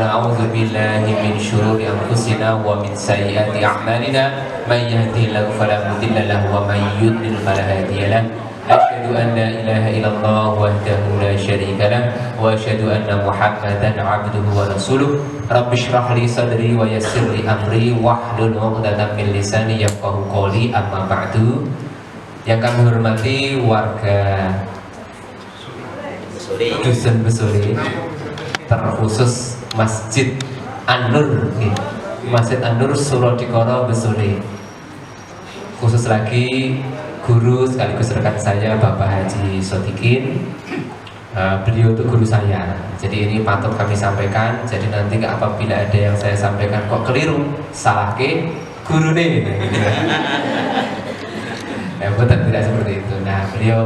A'udzu billahi min syururi anfusina wa min sayyiati a'malina may yahdihillahu fala mudilla lahu wa may yudlil fala hadiya lahu asyhadu an la ilaha illallah wahdahu la syarika lah wa asyhadu anna muhammadan 'abduhu wa rasuluh rabbi shrah li sadri wa yassir li amri wahlul 'uqdatam min lisani yafqahu qawli amma ba'du. Yang kami hormati warga Dusun Besuri, terkhusus Masjid An-Nur, Masjid An-Nur Surodikoro Besuri. Khusus lagi guru sekaligus rekan saya Bapak Haji Sodikin. Beliau itu guru saya. Jadi ini patut kami sampaikan. Jadi nanti apabila ada yang saya sampaikan kok keliru, salah ke guru nih. Betul, tidak seperti itu. Nah, beliau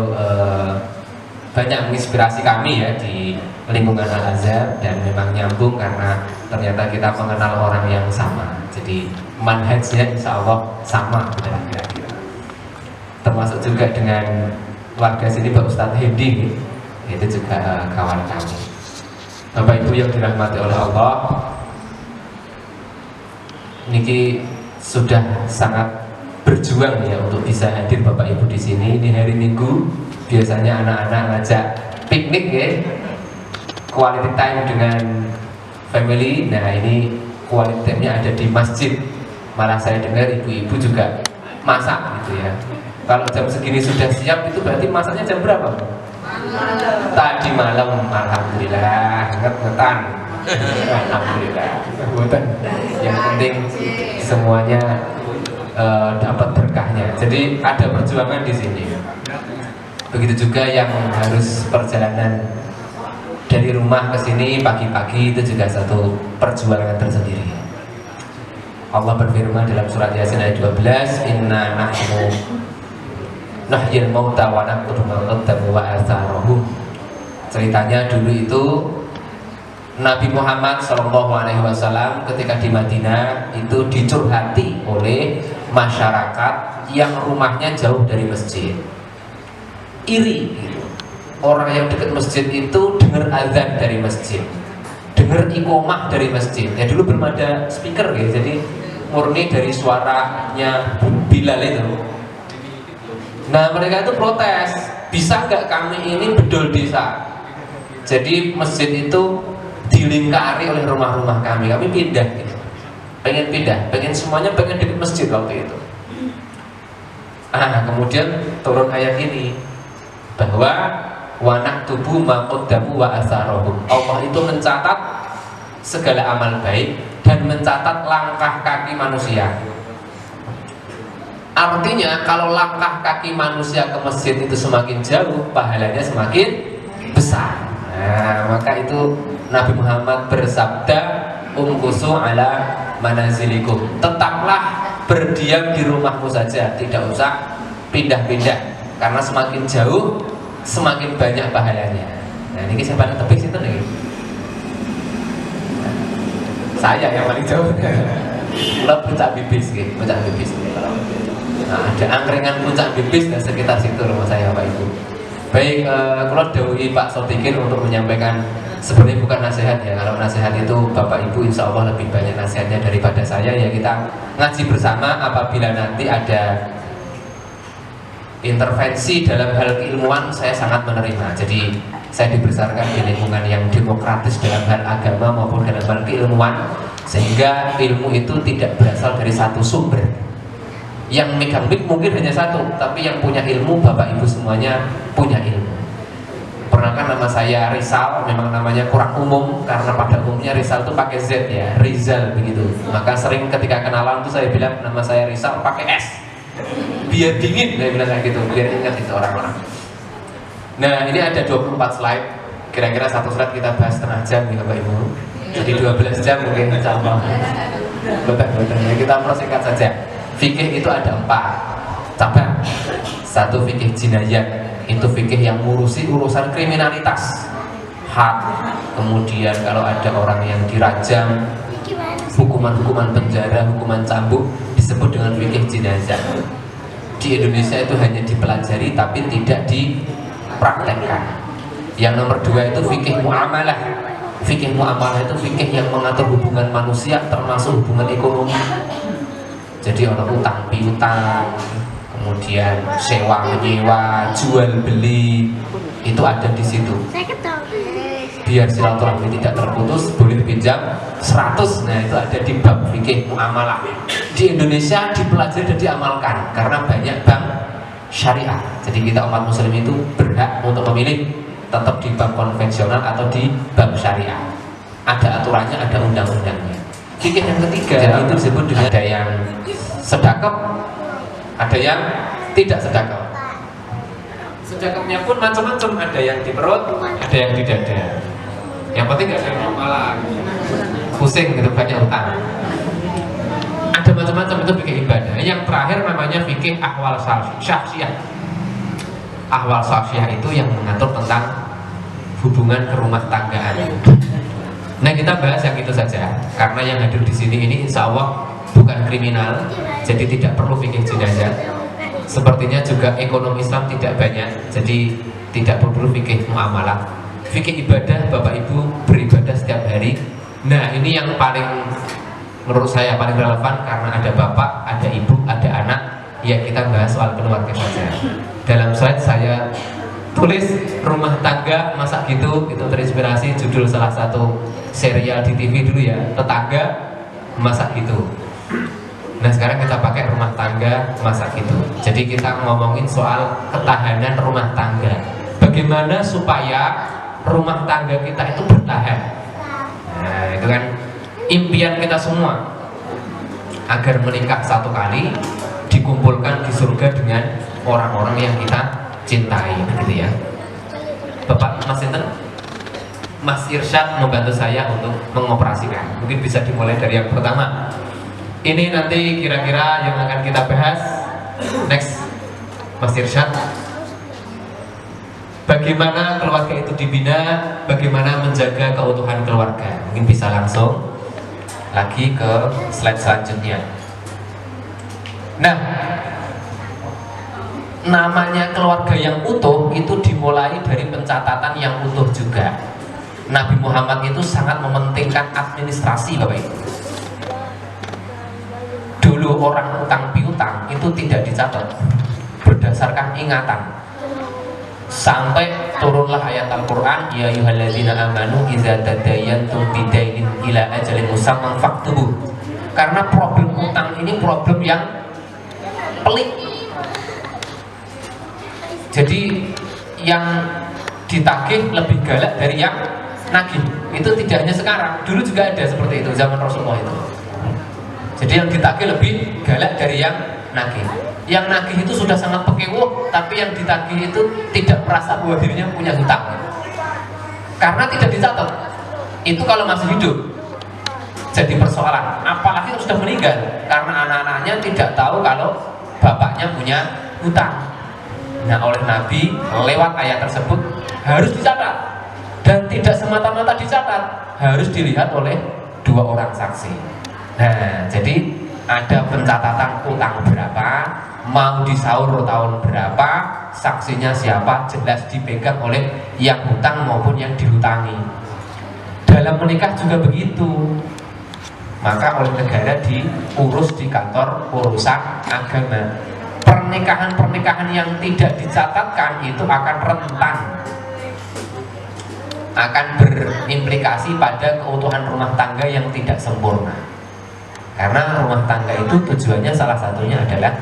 banyak menginspirasi kami ya di lingkungan Al-Azhar, dan memang nyambung karena ternyata kita mengenal orang yang sama. Jadi manhajnya insya Allah sama kira-kira. Termasuk juga dengan warga sini Pak Ustadz Hendi, itu juga kawan kami. Bapak Ibu yang dirahmati oleh Allah, niki sudah sangat berjuang ya untuk bisa hadir Bapak Ibu di sini. Ini hari Minggu, biasanya anak-anak ngajak piknik ya, quality time dengan family. Nah ini quality time-nya ada di masjid. Malah saya dengar ibu-ibu juga masak gitu ya. Kalau jam segini sudah siap, itu berarti masaknya jam berapa? Tadi malam. Alhamdulillah, nget-ngetan. Alhamdulillah. Yang penting semuanya dapat berkahnya. Jadi ada perjuangan di sini. Begitu juga yang harus perjalanan dari rumah ke sini pagi-pagi, itu juga satu perjuangan tersendiri. Allah berfirman dalam surat Yasin ayat 12, Inna nahnu nahyil mauta wa naqulu ma qaddamu wa atharuhum. Ceritanya dulu itu Nabi Muhammad SAW ketika di Madinah itu dicurhati oleh masyarakat yang rumahnya jauh dari masjid. Iri gitu. Orang yang dekat masjid itu dengar azan dari masjid, dengar iqomah dari masjid. Ya dulu belum ada speaker ya, jadi murni dari suaranya Bilal itu. Nah mereka itu protes, bisa nggak kami ini bedol desa? Jadi masjid itu dilingkari oleh rumah-rumah kami pindah gitu. Pengen pindah, pengen semuanya pengen dekat masjid waktu itu. Kemudian turun ayat ini bahwa wanak tubuh maqaddamu wa atharuhum. Allah itu mencatat segala amal baik dan mencatat langkah kaki manusia. Artinya kalau langkah kaki manusia ke masjid itu semakin jauh, pahalanya semakin besar. Nah, maka itu Nabi Muhammad bersabda, umkusu ala manazilikum. Tetaplah berdiam di rumahmu saja, tidak usah pindah-pindah. Karena semakin jauh, semakin banyak pahalanya. Nah, ini siapa yang tepik situ nih? Saya yang paling jauh. Kalau puncak bibis, puncak bibis. Nah, ada angkringan puncak bibis dan sekitar situ rumah saya, Pak Ibu. Baik, kalau dahului Pak Sotikin untuk menyampaikan, sebenarnya bukan nasihat ya. Kalau nasihat itu Bapak Ibu insya Allah lebih banyak nasihatnya daripada saya. Ya kita ngaji bersama. Apabila nanti ada intervensi dalam hal keilmuan, saya sangat menerima. Jadi saya dibesarkan di lingkungan yang demokratis dalam hal agama maupun dalam hal keilmuan, sehingga ilmu itu tidak berasal dari satu sumber. Yang megang mic mungkin hanya satu, tapi yang punya ilmu Bapak Ibu semuanya punya ilmu. Pernah kan nama saya Rizal, memang namanya kurang umum karena pada umumnya Rizal itu pakai Z ya, Rizal begitu. Maka sering ketika kenalan tuh saya bilang nama saya Rizal pakai S, biar dingin, saya bilang kayak gitu, biar ingat itu orang-orang. Nah ini ada 24 slide, kira-kira satu slide kita bahas setengah jam ya Bapak Ibu. Jadi 12 jam mungkin insya Allah. Betul-betul, kita persingkat saja. Fikih itu ada 4 cabang. Satu fikih jinayat, itu fikih yang ngurusi urusan kriminalitas, hak. Kemudian kalau ada orang yang dirajam, hukuman-hukuman penjara, hukuman cambuk, disebut dengan fikih jinayat. Di Indonesia itu hanya dipelajari tapi tidak dipraktekkan. Yang nomor 2 itu fikih muamalah. Fikih muamalah itu fikih yang mengatur hubungan manusia, termasuk hubungan ekonomi. Jadi orang utang piutang, kemudian sewa menyewa, jual beli, itu ada di situ. Biar silaturahmi tidak terputus, boleh pinjam 100. Nah, itu ada di bab fikih muamalah. Di Indonesia dipelajari dan diamalkan karena banyak bank syariah. Jadi kita umat muslim itu berhak untuk memilih tetap di bank konvensional atau di bank syariah. Ada aturannya, ada undang-undangnya. Fikih yang ketiga itu disebut dengan ada yang sedekap, ada yang tidak sedekap. Sedekapnya pun macam-macam, ada yang di perut, ada yang di dada. Yang penting gak ada yang malah pusing gitu, banyak utang. Ada macam-macam, itu fikih ibadah. Yang terakhir namanya fikih ahwal syahsiyah. Ahwal syahsiyah itu yang mengatur tentang hubungan kerumah tanggaan. Nah, kita bahas yang itu saja karena yang hadir di sini ini insya Allah bukan kriminal, jadi tidak perlu fikih jenazah. Sepertinya juga ekonomi Islam tidak banyak, jadi tidak perlu fikih muamalah. Fikih ibadah, Bapak Ibu beribadah setiap hari. Nah, ini yang paling menurut saya paling relevan karena ada bapak, ada ibu, ada anak. Ya, kita bahas soal keluarga saja. Dalam slide saya tulis rumah tangga masa gitu, itu terinspirasi judul salah satu serial di TV dulu ya, Tetangga Masa Gitu. Nah, sekarang kita pakai rumah tangga masa gitu. Jadi kita ngomongin soal ketahanan rumah tangga. Bagaimana supaya rumah tangga kita itu bertahan. Nah, itu kan impian kita semua, agar menikah satu kali, dikumpulkan di surga dengan orang-orang yang kita cintai, gitu ya. Bapak Mas Sinten, Mas Irsyad membantu saya untuk mengoperasikan. Mungkin bisa dimulai dari yang pertama. Ini nanti kira-kira yang akan kita bahas. Next, Mas Irsyad. Bagaimana keluarga itu dibina, bagaimana menjaga keutuhan keluarga. Mungkin bisa langsung lagi ke slide selanjutnya. Nah, namanya keluarga yang utuh itu dimulai dari pencatatan yang utuh juga. Nabi Muhammad itu sangat mementingkan administrasi, Bapak Ibu. Dulu orang utang piutang itu tidak dicatat berdasarkan ingatan. Sampai turunlah ayat Al-Quran, ya ayyuhalladzina amanu idza tadayantum bidainin ila ajalin musamman faktubuh. Karena problem utang ini problem yang pelik. Jadi yang ditagih lebih galak dari yang nagih. Itu tidak hanya sekarang, dulu juga ada seperti itu zaman Rasulullah itu. Jadi yang ditagih lebih galak dari yang nagih. Yang nagih itu sudah sangat pekewuh, tapi yang ditagih itu tidak merasa bahwa dirinya punya hutang. Karena tidak dicatat. Itu kalau masih hidup jadi persoalan. Apalagi yang sudah meninggal, karena anak-anaknya tidak tahu kalau bapaknya punya hutang. Nah, oleh Nabi lewat ayat tersebut harus dicatat, dan tidak semata-mata dicatat, harus dilihat oleh dua orang saksi. Nah, jadi ada pencatatan utang berapa, mau disaur tahun berapa, saksinya siapa, jelas dipegang oleh yang hutang maupun yang dihutangi. Dalam menikah juga begitu. Maka oleh negara diurus di kantor urusan agama. Pernikahan-pernikahan yang tidak dicatatkan itu akan rentan, akan berimplikasi pada keutuhan rumah tangga yang tidak sempurna. Karena rumah tangga itu tujuannya salah satunya adalah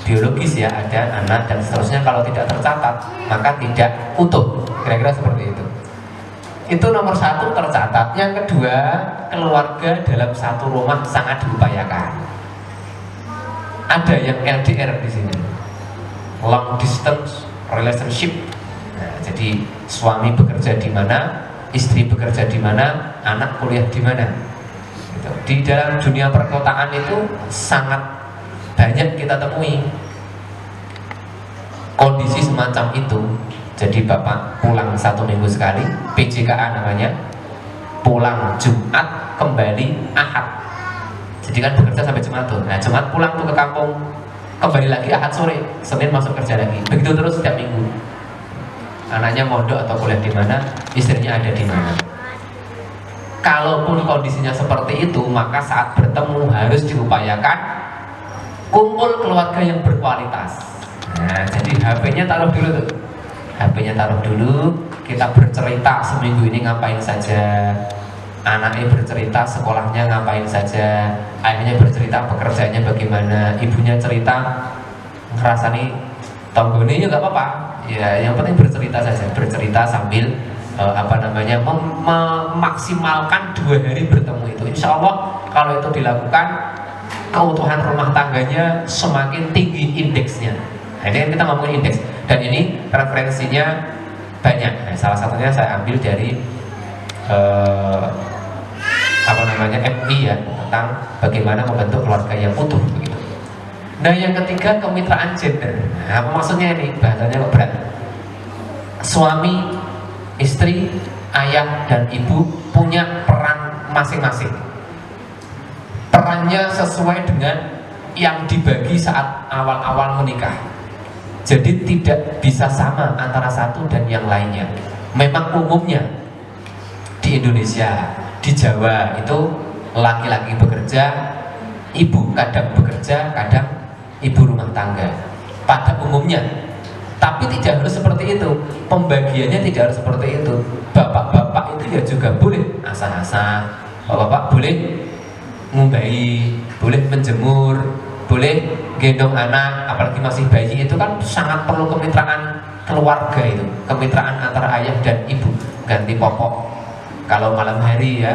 biologis ya, ada anak dan seterusnya. Kalau tidak tercatat maka tidak utuh, kira-kira seperti itu. Itu nomor satu, tercatat. Yang kedua, keluarga dalam satu rumah sangat diupayakan. Ada yang LDR di sini, long distance relationship. Nah, jadi suami bekerja di mana, istri bekerja di mana, anak kuliah di mana. Gitu. Di dalam dunia perkotaan itu sangat banyak kita temui kondisi semacam itu. Jadi bapak pulang 1 minggu sekali, PJKA namanya, pulang Jumat, kembali Ahad. Jadi kan bekerja sampai Jumat tuh. Nah, Jumat pulang tuh ke kampung, kembali lagi Ahad sore, Senin masuk kerja lagi. Begitu terus setiap minggu. Anaknya mondok atau kuliah di mana, istrinya ada di mana. Kalaupun kondisinya seperti itu, maka saat bertemu harus diupayakan kumpul keluarga yang berkualitas. Nah, jadi HP-nya taruh dulu tuh. HP-nya taruh dulu, kita bercerita seminggu ini ngapain saja. Anaknya bercerita sekolahnya ngapain saja, ayahnya bercerita pekerjaannya bagaimana, ibunya cerita ngerasani tonggone ya nggak apa-apa. Ya, yang penting bercerita saja, bercerita sambil memaksimalkan 2 hari bertemu itu. Insya Allah kalau itu dilakukan, keutuhan rumah tangganya semakin tinggi indeksnya. Nah, ini kan kita ngomongin indeks, dan ini referensinya banyak. Nah, salah satunya saya ambil dari FI ya, tentang bagaimana membentuk keluarga yang utuh begitu. Nah, yang ketiga, kemitraan gender. Nah, apa maksudnya ini? Bahasanya kok berat. Suami, istri, ayah, dan ibu punya peran masing-masing. Perannya sesuai dengan yang dibagi saat awal-awal menikah. Jadi tidak bisa sama antara satu dan yang lainnya. Memang umumnya di Indonesia, di Jawa itu laki-laki bekerja, ibu kadang bekerja, kadang ibu rumah tangga pada umumnya. Tapi tidak harus seperti itu, pembagiannya tidak harus seperti itu. Bapak-bapak itu ya juga boleh asah-asah, bapak-bapak boleh ngumbahi, boleh menjemur, boleh gendong anak, apalagi masih bayi. Itu kan sangat perlu kemitraan keluarga itu, kemitraan antara ayah dan ibu, ganti popok. Kalau malam hari ya,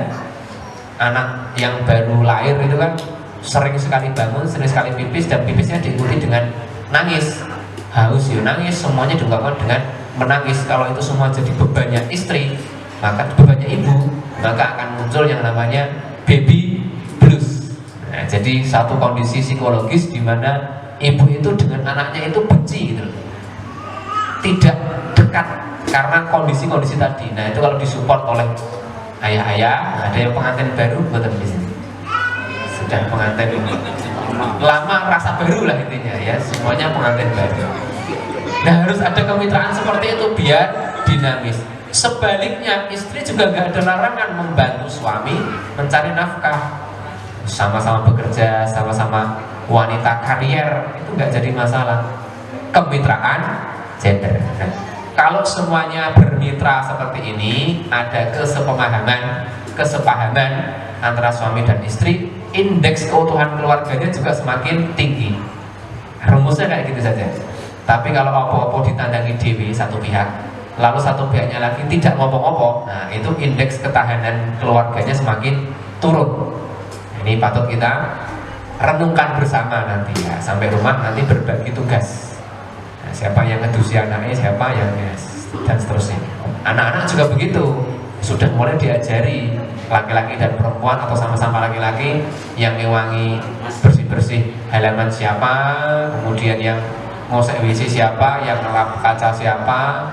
anak yang baru lahir itu kan sering sekali bangun, sering sekali pipis, dan pipisnya diikuti dengan nangis. Haus ya nangis, semuanya diungkapkan dengan menangis. Kalau itu semua jadi bebannya istri, maka bebannya ibu, maka akan muncul yang namanya baby blues. Nah, jadi satu kondisi psikologis di mana ibu itu dengan anaknya itu benci gitu, tidak dekat karena kondisi-kondisi tadi. Nah, itu kalau disupport oleh ayah-ayah. Ada yang pengantin baru betul di sini, sudah pengantin lama rasa baru lah intinya ya, semuanya pengantin baru. Nah, harus ada kemitraan seperti itu biar dinamis. Sebaliknya, istri juga nggak ada larangan membantu suami mencari nafkah, sama-sama bekerja, sama-sama wanita karier, itu nggak jadi masalah. Kemitraan gender. Nah, kalau semuanya bermitra seperti ini, ada kesepahaman antara suami dan istri, indeks keutuhan keluarganya juga semakin tinggi. Rumusnya kayak gitu saja. Tapi kalau apa-apa ditandangi dewi satu pihak, lalu satu pihaknya lagi tidak ngomong-ngomong, nah itu indeks ketahanan keluarganya semakin turun. Ini patut kita renungkan bersama nanti ya, sampai rumah nanti berbagi tugas. Nah, siapa yang ngedusi anaknya, siapa yang dan seterusnya. Anak-anak juga begitu, sudah mulai diajari, laki-laki dan perempuan atau sama-sama laki-laki, yang ngewangi bersih-bersih halaman siapa, kemudian yang ngosek WC siapa, yang ngelap kaca siapa,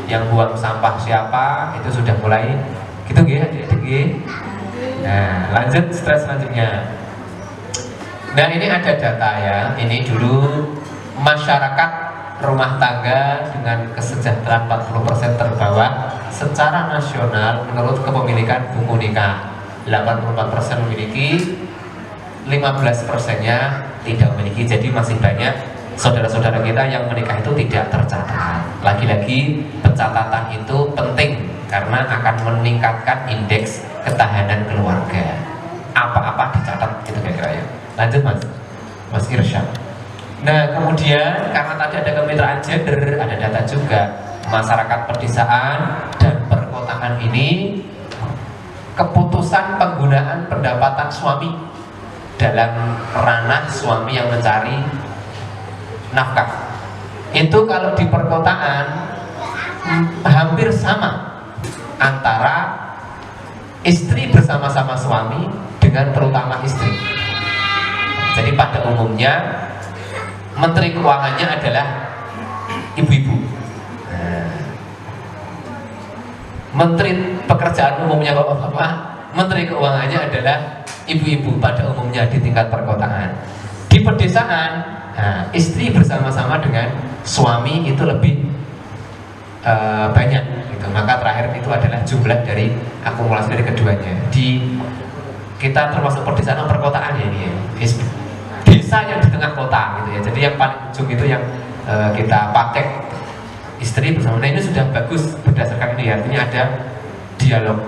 yang buang sampah siapa, itu sudah mulai gitu ya adik-adik. Nah, lanjut stres selanjutnya. Nah, ini ada data ya. Ini dulu masyarakat rumah tangga dengan kesejahteraan 40% terbawah secara nasional menurut kepemilikan buku nikah. 84% memiliki, 15%-nya tidak memiliki. Jadi masih banyak saudara-saudara kita yang menikah itu tidak tercatat. Lagi-lagi pencatatan itu penting karena akan meningkatkan indeks ketahanan keluarga. Apa-apa dicatat gitu kira-kira ya. Lanjut Mas Irsyad. Nah, kemudian karena tadi ada kemitraan gender, ada data juga masyarakat pedesaan dan perkotaan ini, keputusan penggunaan pendapatan suami dalam ranah suami yang mencari nafkah itu kalau di perkotaan hampir sama antara istri bersama-sama suami dengan terutama istri. Jadi pada umumnya menteri keuangannya adalah ibu-ibu. Menteri pekerjaan umumnya bapak-bapak, menteri keuangannya adalah ibu-ibu pada umumnya di tingkat perkotaan. Di pedesaan, nah, istri bersama-sama dengan suami itu lebih banyak gitu. Maka terakhir itu adalah jumlah dari akumulasi dari keduanya. Kita termasuk pedesaan perkotaan ya ini ya. Desa yang di tengah kota gitu ya. Jadi yang paling ujung itu yang kita pakai istri bersama. Nah ini sudah bagus berdasarkan ini, artinya ada dialog.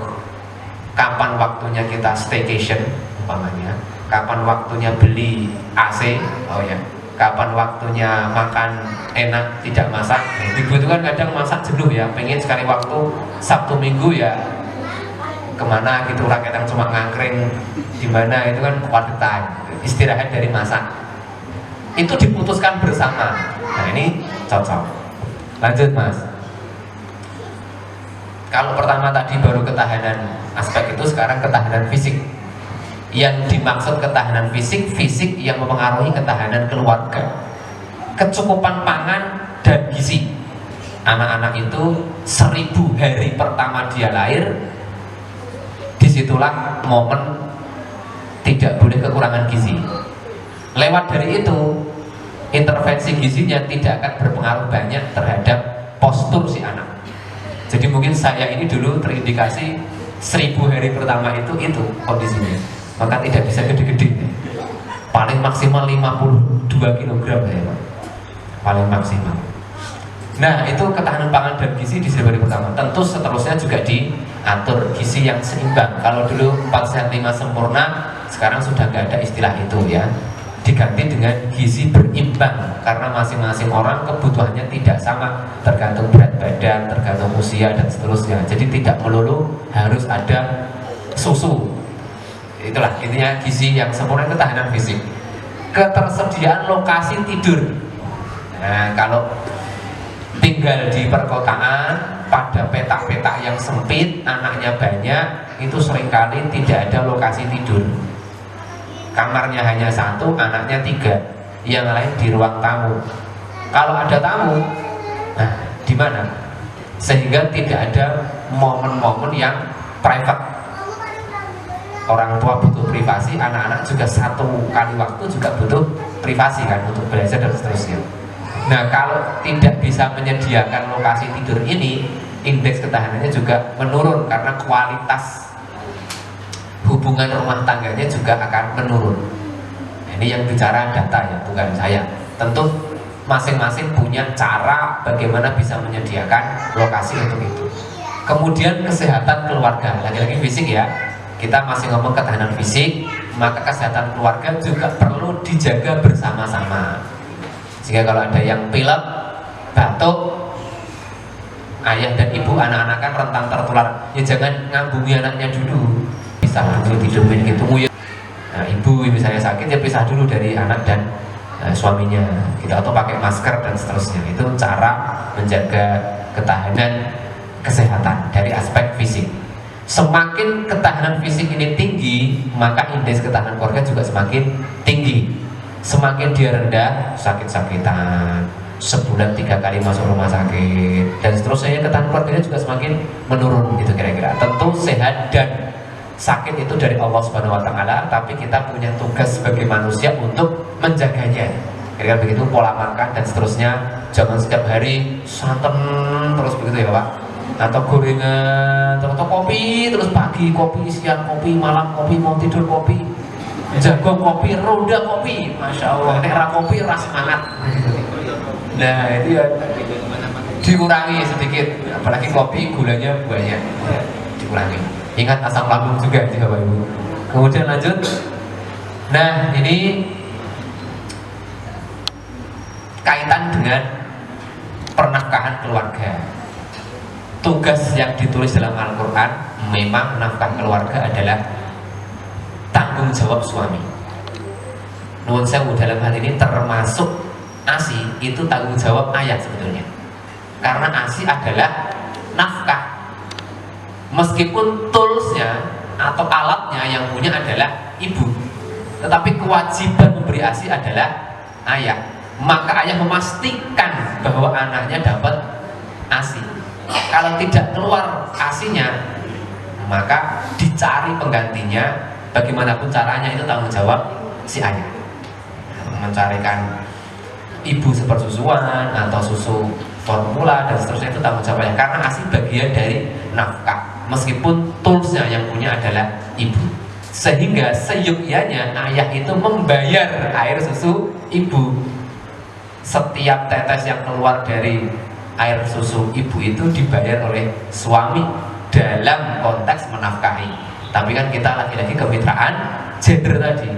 Kapan waktunya kita staycation umpamanya, kapan waktunya beli AC, oh ya, kapan waktunya makan enak tidak masak. Nah, ibu itu kan kadang masak jenuh ya, pengen sekali waktu Sabtu Minggu ya kemana gitu, rakyat yang cuma ngangkring di mana itu kan quality time, istirahat dari masak. Itu diputuskan bersama. Nah ini cocok. Lanjut Mas. Kalau pertama tadi baru ketahanan aspek itu, sekarang ketahanan fisik. Yang dimaksud ketahanan fisik, fisik yang mempengaruhi ketahanan keluarga. Kecukupan pangan dan gizi. Anak-anak itu 1000 hari pertama dia lahir, disitulah momen tidak boleh kekurangan gizi. Lewat dari itu, intervensi gizinya tidak akan berpengaruh banyak terhadap postur si anak. Jadi mungkin saya ini dulu terindikasi 1000 hari pertama itu kondisinya, maka tidak bisa gede-gede, paling maksimal 52 kg ya, paling maksimal. Nah itu ketahanan pangan dan gizi di 1000 hari pertama. Tentu seterusnya juga diatur gizi yang seimbang. Kalau dulu 4 sehat 5 sempurna, sekarang sudah nggak ada istilah itu ya, diganti dengan gizi berimbang, karena masing-masing orang kebutuhannya tidak sama, tergantung berat badan, tergantung usia dan seterusnya. Jadi tidak melulu harus ada susu. Itulah intinya gizi yang sempurna. Ketahanan fisik, ketersediaan lokasi tidur. Nah kalau tinggal di perkotaan pada petak-petak yang sempit, anaknya banyak, itu seringkali tidak ada lokasi tidur. Kamarnya hanya 1, anaknya 3, yang lain di ruang tamu. Kalau ada tamu, nah di mana? Sehingga tidak ada momen-momen yang private. Orang tua butuh privasi, anak-anak juga satu kali waktu juga butuh privasi kan, untuk belajar dan seterusnya. Nah kalau tidak bisa menyediakan lokasi tidur ini, indeks ketahanannya juga menurun, karena kualitas hubungan rumah tangganya juga akan menurun. Ini yang bicara data ya, bukan saya. Tentu masing-masing punya cara bagaimana bisa menyediakan lokasi untuk itu. Kemudian kesehatan keluarga, lagi-lagi fisik ya. Kita masih ngomong ketahanan fisik, maka kesehatan keluarga juga perlu dijaga bersama-sama. Sehingga kalau ada yang pilek, batuk, ayah dan ibu anak-anak kan rentan tertular, ya jangan ngambungi anaknya dulu. Pisah dulu tidurnya gitu ya. Nah, ibu misalnya sakit ya pisah dulu dari anak dan suaminya gitu, atau pakai masker dan seterusnya. Itu cara menjaga ketahanan kesehatan dari aspek fisik. Semakin ketahanan fisik ini tinggi, maka indeks ketahanan keluarga juga semakin tinggi. Semakin dia rendah, sakit-sakitan, sebulan 3 kali masuk rumah sakit dan seterusnya, ketahanan keluarganya juga semakin menurun gitu kira-kira. Tentu sehat dan sakit itu dari Allah Subhanahu wa Ta'ala, tapi kita punya tugas sebagai manusia untuk menjaganya. Kira-kira begitu, pola makan dan seterusnya. Jangan setiap hari santan terus begitu ya Pak, atau gorengan, atau kopi terus, pagi kopi, siang kopi, malam kopi, mau tidur kopi, jagung kopi, ronda kopi. Masya Allah, era kopi ras semangat. Nah itu ya dikurangi sedikit, apalagi kopi gulanya banyak, dikurangi. Ingat asam lambung juga sih Bapak Ibu. Kemudian lanjut. Nah ini kaitan dengan pernafkahan keluarga. Tugas yang ditulis dalam Al-Quran, memang nafkah keluarga adalah tanggung jawab suami. Nuwun sewu, dalam hal ini termasuk ASI, itu tanggung jawab ayah sebetulnya. Karena ASI adalah nafkah. Meskipun toolsnya atau alatnya yang punya adalah ibu, tetapi kewajiban memberi ASI adalah ayah. Maka ayah memastikan bahwa anaknya dapat ASI. Kalau tidak keluar ASI-nya, maka dicari penggantinya. Bagaimanapun caranya, itu tanggung jawab si ayah. Mencarikan ibu sepersusuan atau susu formula dan seterusnya, itu tanggung jawabnya karena ASI bagian dari nafkah meskipun toolsnya yang punya adalah ibu, sehingga seyukyanya ayah itu membayar air susu ibu. Setiap tetes yang keluar dari air susu ibu itu dibayar oleh suami dalam konteks menafkahi. Tapi kan kita lagi-lagi kemitraan gender tadi.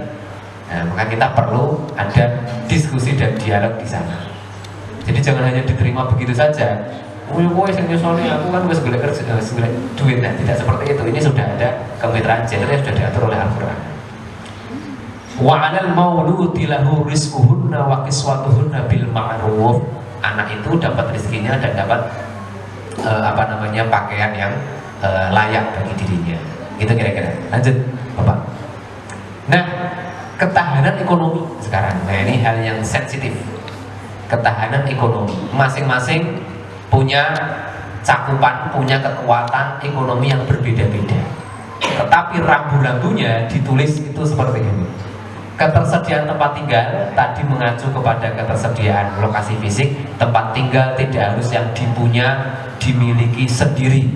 Nah, maka kita perlu ada diskusi dan dialog di sana. Jadi jangan hanya diterima begitu saja. Woi, yang nyusulnya aku kan wis golek kerja, golek duit. Nah, tidak seperti itu. Ini sudah ada kemitraan gender yang sudah diatur oleh Al-Qur'an. Wa 'alal mauludi lahu rizquhunna wa kiswatuhunna bil ma'ruf. Anak itu dapat rezekinya dan dapat pakaian yang layak bagi dirinya. Gitu kira-kira. Lanjut, Bapak. Nah, ketahanan ekonomi sekarang. Nah, ini hal yang sensitif. Ketahanan ekonomi. Masing-masing punya cakupan, punya kekuatan ekonomi yang berbeda-beda. Tetapi rambu-rambunya ditulis itu seperti ini. Ketersediaan tempat tinggal tadi mengacu kepada ketersediaan lokasi fisik. Tempat tinggal tidak harus yang dimiliki sendiri.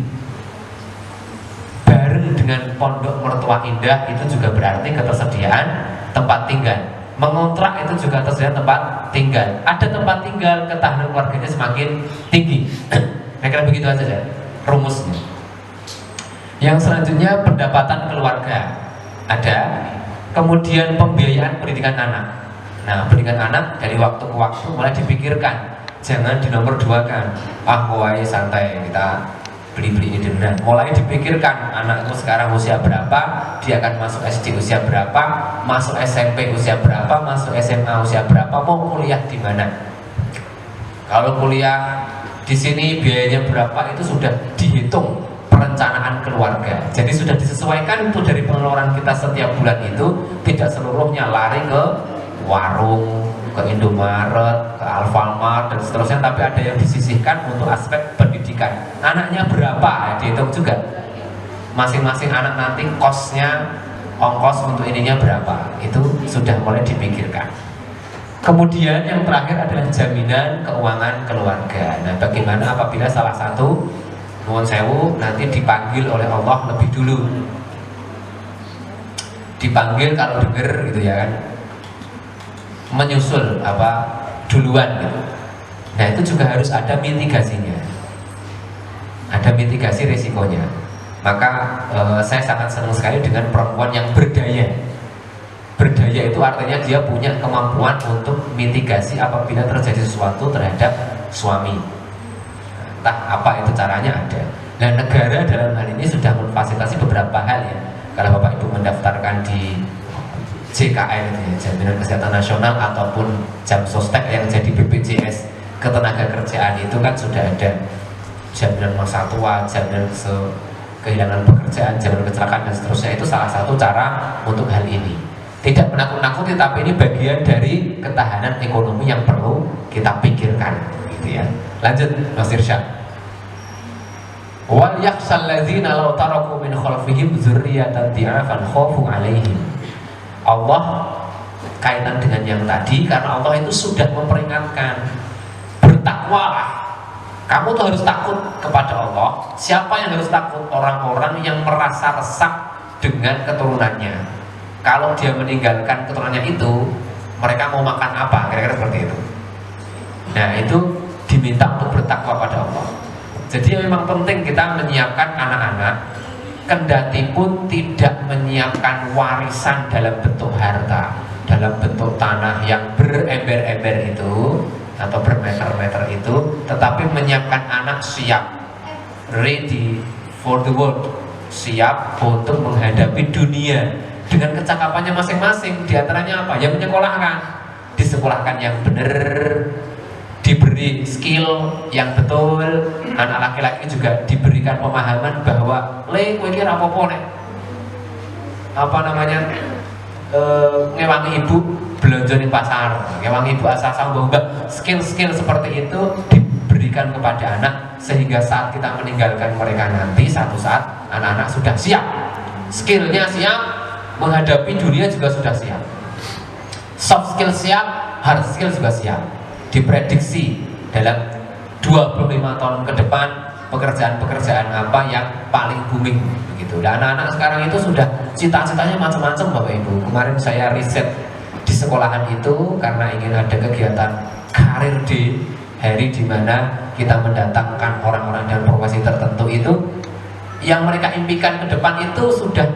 Bareng dengan pondok mertua indah itu juga berarti ketersediaan tempat tinggal. Mengontrak itu juga tersediaan tempat tinggal. Ada tempat tinggal, ketahanan keluarganya semakin tinggi. Kira-kira begitu saja rumusnya. Yang selanjutnya pendapatan keluarga ada. Kemudian pembiayaan pendidikan anak. Nah, pendidikan anak dari waktu ke waktu mulai dipikirkan, jangan dinomor duakan. Wahai santai, kita beli-beli ini benar. Mulai dipikirkan anakku sekarang usia berapa, dia akan masuk SD usia berapa, masuk SMP usia berapa, masuk SMA usia berapa, mau kuliah di mana. Kalau kuliah di sini biayanya berapa itu sudah dihitung. Perencanaan keluarga. Jadi sudah disesuaikan itu dari pengeluaran kita setiap bulan itu, tidak seluruhnya lari ke warung, ke Indomaret, ke Alfamart dan seterusnya, tapi ada yang disisihkan untuk aspek pendidikan. Anaknya berapa? Dihitung juga. Masing-masing anak nanti kosnya, ongkos untuk ininya berapa? Itu sudah mulai dipikirkan. Kemudian yang terakhir adalah jaminan keuangan keluarga. Nah, bagaimana apabila salah satu nuwun sewu nanti dipanggil oleh Allah lebih dulu, dipanggil kalau denger gitu ya kan, menyusul duluan gitu. Nah, itu juga harus ada mitigasinya, ada mitigasi risikonya. Maka saya sangat senang sekali dengan perempuan yang berdaya. Berdaya itu artinya dia punya kemampuan untuk mitigasi apabila terjadi sesuatu terhadap suami. Entah apa itu caranya ada. Nah, negara dalam hal ini sudah memfasilitasi beberapa hal ya. Kalau Bapak Ibu mendaftarkan di JKN, Jaminan Kesehatan Nasional, ataupun jam sostek yang jadi BPJS Ketenagakerjaan, itu kan sudah ada jaminan masa tua, jaminan kehilangan pekerjaan, jaminan kecelakaan dan seterusnya. Itu salah satu cara untuk hal ini. Tidak menakut-nakuti, tapi ini bagian dari ketahanan ekonomi yang perlu kita pikirkan, gitu ya. Lanjut, Mas Irsyad. Wal yakhshal ladzina law taraku min khalfihim dzurriyyatan dhi'afan khafu 'alaihim. Allah kaitan dengan yang tadi, karena Allah itu sudah memperingatkan, bertakwalah. Kamu tuh harus takut kepada Allah. Siapa yang harus takut? Orang-orang yang merasa resah dengan keturunannya. Kalau dia meninggalkan keturunannya itu, mereka mau makan apa? Kira-kira seperti itu. Nah, itu diminta untuk bertakwa pada Allah. Jadi memang penting kita menyiapkan anak-anak, kendati pun tidak menyiapkan warisan dalam bentuk harta, dalam bentuk tanah yang berember-ember itu atau bermeter-meter itu, tetapi menyiapkan anak siap, ready for the world, siap untuk menghadapi dunia dengan kecakapannya masing-masing. Di antaranya apa? Yang menyekolahkan, disekolahkan yang benar, diberi skill yang betul. Anak laki-laki juga diberikan pemahaman bahwa kowe iki ra apa-apa nek ngewangi ibu belanja di pasar, ngewangi ibu asal sambung. Skill-skill seperti itu diberikan kepada anak, sehingga saat kita meninggalkan mereka nanti, satu saat anak-anak sudah siap, skillnya siap, menghadapi dunia juga sudah siap, soft skill siap, hard skill juga siap. Diprediksi dalam 25 tahun ke depan pekerjaan-pekerjaan apa yang paling booming begitu. Dan anak-anak sekarang itu sudah cita-citanya macam-macam Bapak Ibu. Kemarin saya riset di sekolahan itu karena ingin ada kegiatan karir di hari di mana kita mendatangkan orang-orang dengan profesi tertentu itu, yang mereka impikan ke depan itu sudah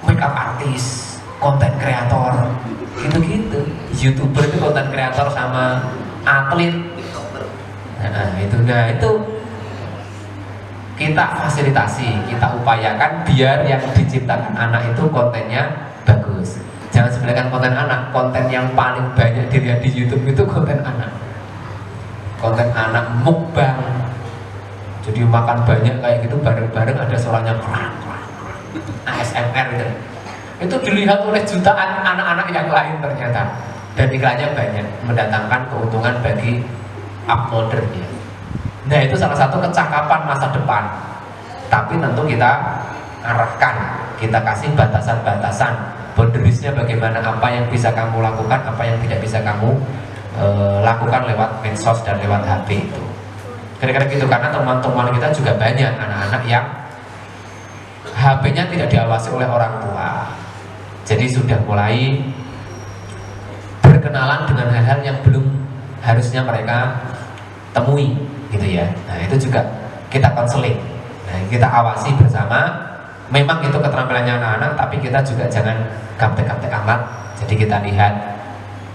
makeup artis, konten kreator, gitu-gitu. YouTuber itu konten kreator sama atlet. Nah itu kita fasilitasi, kita upayakan biar yang diciptakan anak itu kontennya bagus. Jangan sebenarnya konten anak, konten yang paling banyak dilihat di YouTube itu konten anak. Konten anak mukbang, jadi makan banyak kayak gitu bareng-bareng ada suaranya ASMR gitu. Itu dilihat oleh jutaan anak-anak yang lain ternyata, dan iklannya banyak, mendatangkan keuntungan bagi uploadernya. Nah itu salah satu kecakapan masa depan. Tapi tentu kita arahkan, kita kasih batasan-batasan, boundariesnya bagaimana, apa yang bisa kamu lakukan, apa yang tidak bisa kamu lakukan lewat medsos dan lewat HP itu. Kira-kira gitu, karena teman-teman kita juga banyak anak-anak yang HP-nya tidak diawasi oleh orang tua. Jadi sudah mulai berkenalan dengan hal-hal yang belum harusnya mereka temui gitu ya. Nah itu juga kita konseling, nah, kita awasi bersama. Memang itu keterampilannya anak-anak, tapi kita juga jangan gaptek-gaptek amat. Jadi kita lihat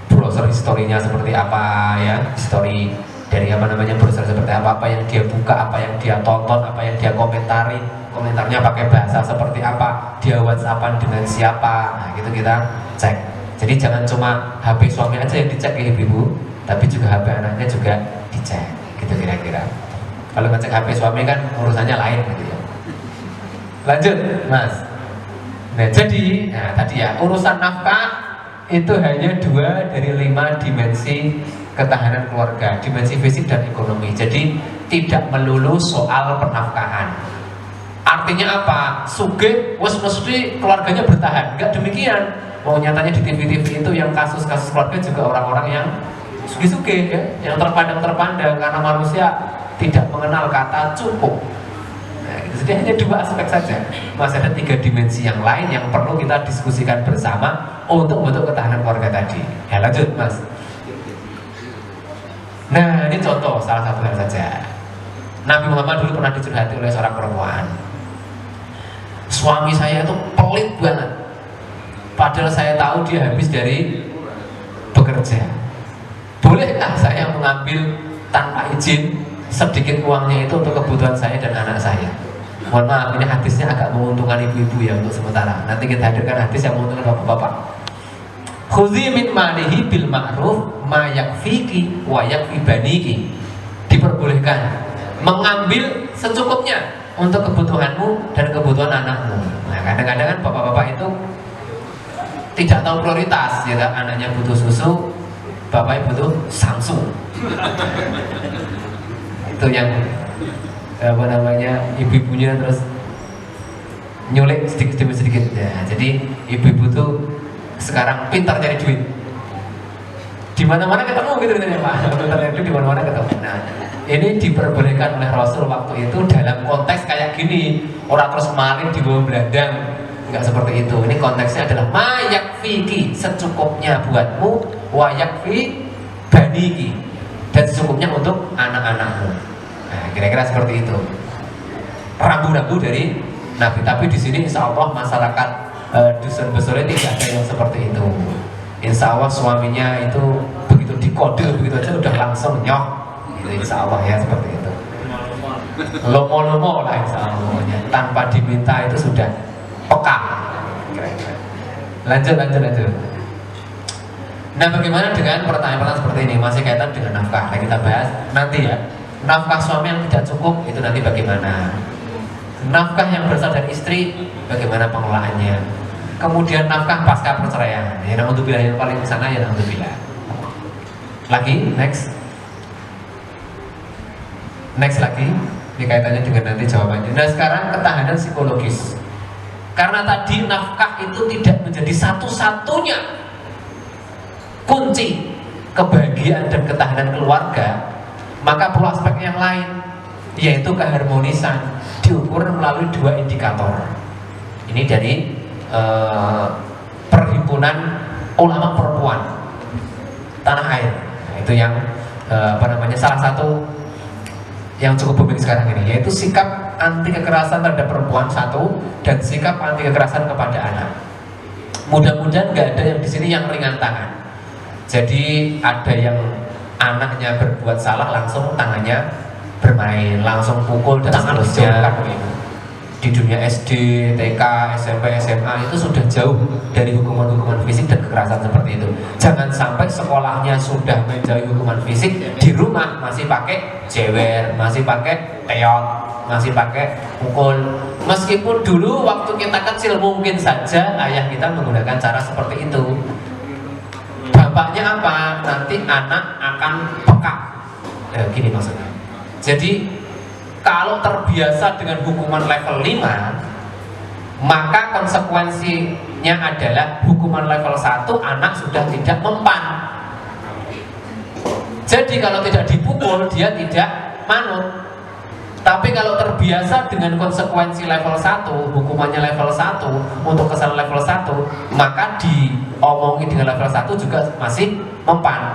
browser historinya seperti apa ya, history dari browser seperti apa yang dia buka, apa yang dia tonton, apa yang dia komentari, komentarnya pakai bahasa seperti apa, dia WhatsAppan dengan siapa. Nah gitu kita cek. Jadi jangan cuma HP suami aja yang dicek ya ibu, tapi juga HP anaknya juga dicek gitu kira-kira. Kalau ngecek HP suami kan urusannya lain gitu ya. Lanjut Mas. Nah jadi tadi ya, urusan nafkah itu hanya 2 dari 5 dimensi ketahanan keluarga, dimensi fisik dan ekonomi. Jadi tidak melulu soal penafkahan. Artinya apa? Sugih wes mesti keluarganya bertahan. Enggak demikian. Mau nyatanya di TV-TV itu yang kasus-kasus keluarga juga orang-orang yang sugih-sugih ya, yang terpandang-terpandang karena manusia tidak mengenal kata cukup. Nah, jadi hanya 2 aspek saja. Masih ada 3 dimensi yang lain yang perlu kita diskusikan bersama untuk membentuk ketahanan keluarga tadi. Ya lanjut Mas. Nah ini contoh salah satu hal saja. Nabi Muhammad dulu pernah dicurhati oleh seorang perempuan. Suami saya itu pelit banget, padahal saya tahu dia habis dari bekerja. Bolehkah saya mengambil tanpa izin sedikit uangnya itu untuk kebutuhan saya dan anak saya? Mohon maaf, ini hadisnya agak menguntungkan ibu-ibu ya untuk sementara. Nanti kita hadirkan hadis yang menguntungkan bapak-bapak. Khudzi min malihi bil ma'ruf ma yakfiki wa yakfi baniki. Diperbolehkan mengambil secukupnya untuk kebutuhanmu dan kebutuhan anakmu. Nah, kadang-kadang kan bapak-bapak itu tidak tahu prioritas ya, anaknya butuh susu, bapaknya butuh Samsung. Itu yang ibu-ibunya terus nyulik sedikit demi sedikit ya. Jadi ibu-ibu tuh sekarang pintar cari duit, di mana-mana ketemu gitu ya Pak. Pintar cari duit di mana-mana ketemu. Nah ini diperbolehkan oleh Rasul waktu itu dalam konteks kayak gini, orang terus maling di bawah belandang, nggak seperti itu. Ini konteksnya adalah mayak fiki, secukupnya buatmu, wayak fi baniki, dan secukupnya untuk anak-anakmu. Nah, kira-kira seperti itu. Rambu-rambu dari Nabi. Tapi di sini insya Allah masyarakat dusun besore tidak ada yang seperti itu. Insya Allah suaminya itu begitu dikode begitu aja udah langsung nyok. Gitu, insya Allah ya seperti itu. Lomo-lomo lah insya Allah. Tanpa diminta itu sudah peka. Kira-kira. Lanjut. Nah bagaimana dengan pertanyaan-pertanyaan seperti ini? Masih kaitan dengan nafkah. Nah, kita bahas nanti ya. Nafkah suami yang tidak cukup itu nanti bagaimana? Nafkah yang berasal dari istri bagaimana pengelolaannya? Kemudian nafkah pasca perceraian. Ya naudzubillah, yang paling sana ya naudzubillah. Lagi next lagi dikaitannya dengan nanti jawabannya. Nah sekarang ketahanan psikologis. Karena tadi nafkah itu tidak menjadi satu-satunya kunci kebahagiaan dan ketahanan keluarga, Maka perlu aspek yang lain, yaitu keharmonisan, diukur melalui 2 indikator. Ini dari Perhimpunan Ulama Perempuan Tanah Air. Nah, itu yang salah satu yang cukup booming sekarang ini, yaitu sikap anti kekerasan terhadap perempuan satu, dan sikap anti kekerasan kepada anak. Mudah-mudahan nggak ada yang di sini yang ringan tangan. Jadi ada yang anaknya berbuat salah langsung tangannya bermain, langsung pukul dan seterusnya. Di dunia SD, TK, SMP, SMA itu sudah jauh dari hukuman-hukuman fisik dan kekerasan seperti itu. Jangan sampai sekolahnya sudah menjauhi hukuman fisik, di rumah masih pakai jewer, masih pakai teot, masih pakai pukul. Meskipun dulu waktu kita kecil mungkin saja ayah kita menggunakan cara seperti itu. Dampaknya apa? Nanti anak akan peka. Gini maksudnya. Jadi kalau terbiasa dengan hukuman level 5, maka konsekuensinya adalah hukuman level 1 anak sudah tidak mempan. Jadi kalau tidak dipukul dia tidak manut. Tapi kalau terbiasa dengan konsekuensi level 1, hukumannya level 1 untuk kesalahan level 1, maka diomongi dengan level 1 juga masih mempan.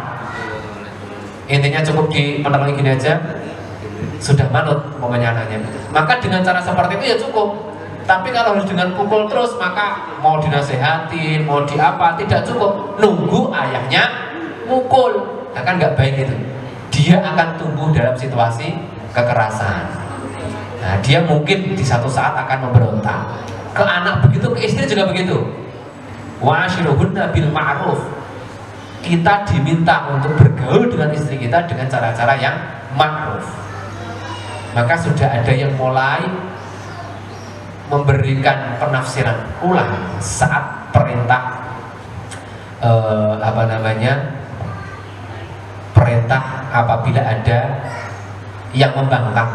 Intinya cukup menolongi gini aja, sudah manut momennya anaknya. Maka dengan cara seperti itu ya cukup. Tapi kalau harus dengan pukul terus, maka mau dinasehatin, mau diapa, tidak cukup. Nunggu ayahnya mukul, nah, kan nggak baik itu. Dia akan tumbuh dalam situasi kekerasan. Nah, dia mungkin di satu saat akan memberontak. Ke anak begitu, ke istri juga begitu. Wa ashiruhunna bil ma'ruf. Kita diminta untuk bergaul dengan istri kita dengan cara-cara yang ma'ruf. Maka sudah ada yang mulai memberikan penafsiran ulang saat perintah perintah apabila ada yang membangkang.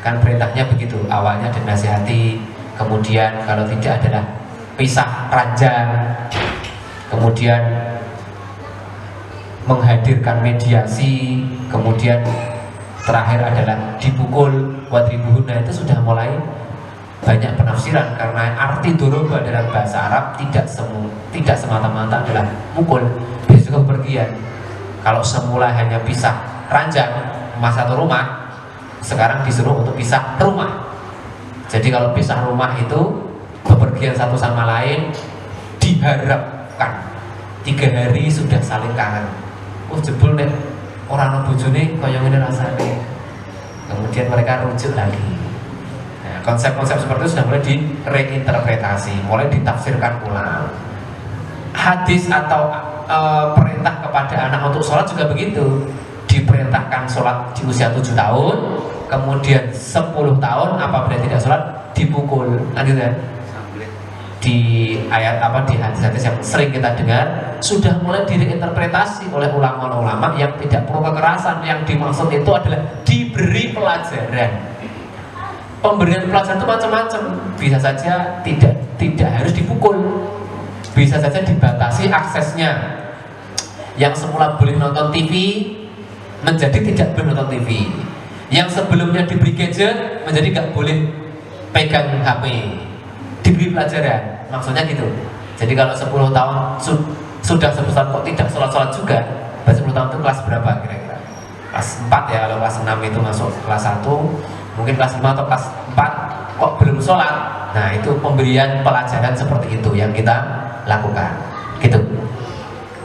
Kan perintahnya begitu, awalnya dinasihati, kemudian kalau tidak adalah pisah ranjang, kemudian menghadirkan mediasi, kemudian terakhir adalah dipukul, wadribuhunna. Itu sudah mulai banyak penafsiran, karena arti doroba dalam bahasa Arab tidak semata-mata adalah mukul, bisa juga bepergian. Kalau semula hanya pisah ranjang satu rumah, sekarang disuruh untuk pisah rumah. Jadi kalau pisah rumah itu bepergian satu sama lain, diharapkan 3 hari sudah saling kangen. Jebul nih orang bojone kaya ngene rasane. Kemudian mereka rujuk lagi. Nah, konsep-konsep seperti itu sudah mulai direinterpretasi, mulai ditafsirkan ulang. Hadis atau perintah kepada anak untuk sholat juga begitu. Diperintahkan sholat di usia 7 tahun, kemudian 10 tahun apabila tidak sholat dipukul. Lanjut ya. Di ayat di hadis-hadis yang sering kita dengar sudah mulai direinterpretasi oleh ulama-ulama yang tidak perlu kekerasan. Yang dimaksud itu adalah diberi pelajaran. Pemberian pelajaran itu macam-macam. Bisa saja tidak harus dipukul, bisa saja dibatasi aksesnya. Yang semula boleh nonton TV menjadi tidak boleh nonton TV. Yang sebelumnya diberi gadget menjadi nggak boleh pegang HP. Diberi pelajaran, maksudnya gitu. Jadi kalau 10 tahun sudah 10 tahun kok tidak sholat-sholat juga, berarti 10 tahun itu kelas berapa kira-kira? Kelas 4 ya, kalau kelas 6 itu masuk kelas 1, mungkin kelas 5 atau kelas 4 kok belum sholat. Nah, itu pemberian pelajaran seperti itu yang kita lakukan gitu.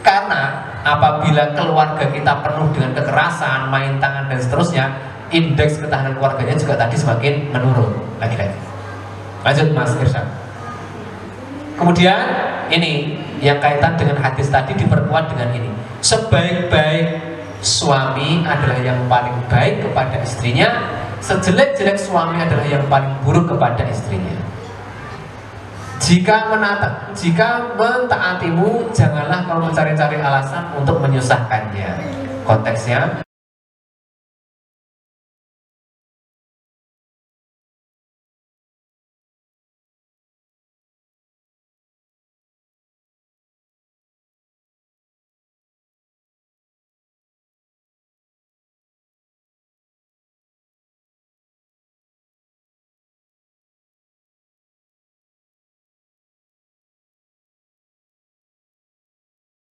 Karena apabila keluarga kita penuh dengan kekerasan, main tangan dan seterusnya, indeks ketahanan keluarganya juga tadi semakin menurun lagi-lagi. Lanjut Mas Irsyad. Kemudian ini yang kaitan dengan hadis tadi diperkuat dengan ini. Sebaik-baik suami adalah yang paling baik kepada istrinya, sejelek-jelek suami adalah yang paling buruk kepada istrinya. Jika mentaatimu, janganlah kau mencari-cari alasan untuk menyusahkannya. Konteksnya